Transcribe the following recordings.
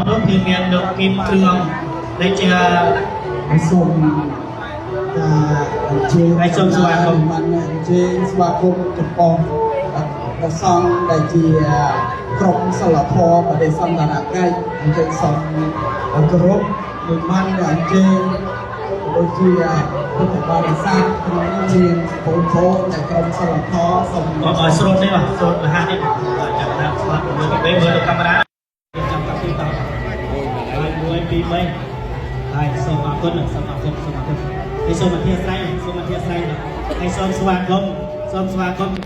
នោះគឺមានលោកគីមគ្រឿងដែលជាសូមជាឲ្យសូមស្វាគមន៍បានជាស្វាគមន៍ចំពោះព្រះសង្ឃដែលជាក្រុមសិលធម៌បដិសណ្ឋារកិច្ចអញ្ចឹងសូមគោរពមួយបានអញ្ជើញដូចជាពុទ្ធបរិស័ទក្នុងនេះមានបងប្អូនតែក្រុមសិលធម៌សូមឲ្យស្រូតនេះបាទស្រូតមហានេះចាំដាក់ស្វាគមន៍ទៅពេលមើលកាមេរ៉ាចាំកាពីត1 2 3ហើយសូមអរគុណសូមអរគុណសូមអរគុណហើយសូមអធិស្ឋានសូមអធិស្ឋានហើយសូមស្វាគមន៍ចំ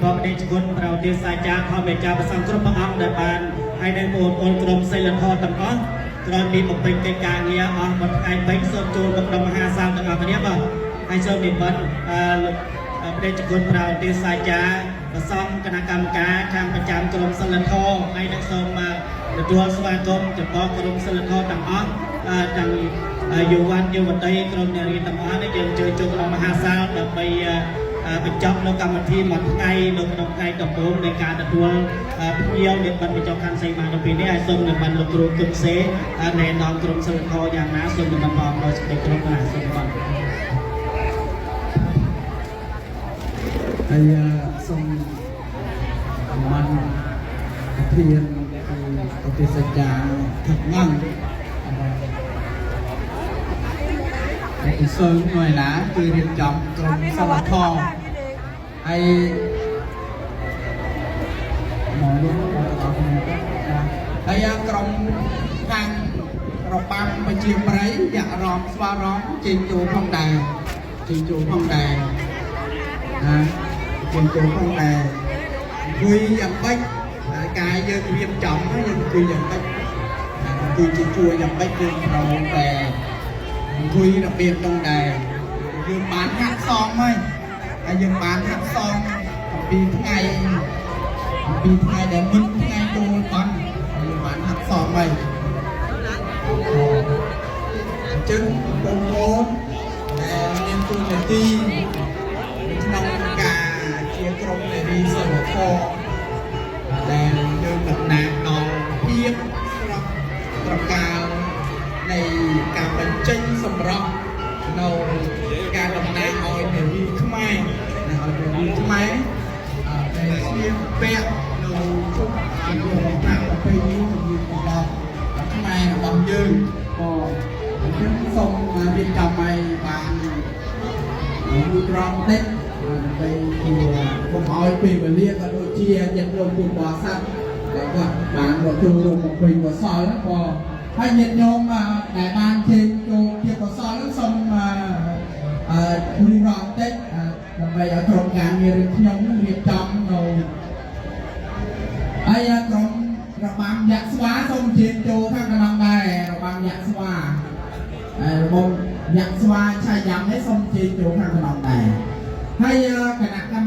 ពោះប្រទេសគុណប្រទេសសាចាខំមេចាប្រសងគ្រប់ព្រះអង្គដែលបានឲ្យនៅបងប្អូនក្រុមសិលធម៌ទាំងអស់ក្រោយពីបំពេញកិច្ចការងារអស់មួយថ្ងៃពេញសូមចូលមកដល់មហាសាលទាំងអស់គ្នាបាទហើយសូមនិមន្តប្រទេសគុណប្រទេសសាចាប្រសងគណៈកម្មការខាងប្រចាំក្រុមសិលធម៌ហើយនឹងសូមទទួលស្វាគមន៍ចំពោះក្រុមសិលធម៌ទាំងអស់ទាំងយុវជនយុវតីក្រុមនារីទាំងអស់នេះយើងចូលក្នុងមហាសាលដើម្បីបញ្ចប់នៅកម្មវិធីមួយថ្ងៃនៅក្នុងថ្ងៃដំបូងនៃការទទួលភ្ញៀវនៃបណ្ឌិតបញ្ចប់ខាងសីមានៅពេលនេះហើយសូមនៅបានលោកគ្រូគុណសេណែនាំក្រុមសិលធម៌យ៉ាងណាសូមបន្តមកដល់សេចក្តីក្រុមណាសូមបាទហើយសូមបានធានប្រទេសសាចាថាត់ងាំងតែសូមមួយណាគឺរៀបចំក្រុមសិលធម៌ហើយមកលោកអរគុណហើយក្រុមខាងរបាំប្រជាប្រិយយ៉ាក់រំស្វារំជិះចូលផងដែរជិះចូលផងដែរជិះចូលផងដែរអង្គុយយ៉ាងម៉េចកាយយើងរៀបចំយើងអង្គុយយ៉ាងម៉េចគឺជួយយ៉ាងម៉េចយើងត្រូវតែអង្គុយរបៀបនោះដែរយើងបានហាត់សមហើយហើយយើងបានហាត់សមពីថ្ងៃដែលមុនថ្ងៃចូលបានយើងបានហាត់សមហើយអញ្ចឹងបងប្អូនដែលមានទូនាទីក្នុងការជាក្រុមនារីសិលធម៌ដែលយើងតំណាងដល់ភាពប្រកាលនៃការបញ្ចេញសម្រាប់នៅការតំណាងឲ្យនារីខ្មែរឲ្យនារីខ្មែរដែលជាពាក់នៅជុំក្នុងប្រាក់ប្រពៃណីរបស់ខ្មែររបស់យើងក៏ខ្ញុំសូមរៀបចំឲ្យបានមួយត្រង់តិចដើម្បីជាបំឲ្យពេលវេលាក៏ដូចជាញាតិញោមពុទ្ធបរិស័ទដែលគាត់បានមកចូលរួមបំពេញកុសលក៏ហើយញាតិញោមដែលបានជើញចូលជាកុសលសូមរីរងតិចដើម្បីឲ្យក្រុមការងាររបស់ខ្ញុំរៀបចំនៅហើយក្រុមរបាំយក្សស្វាសូមជើញចូលខាងក្នុងដែររបាំយក្សស្វារបស់យក្សស្វាឆាយយ៉ាំនេះសូមជើញចូលខាងក្នុងដែរហើយគណៈកម្ម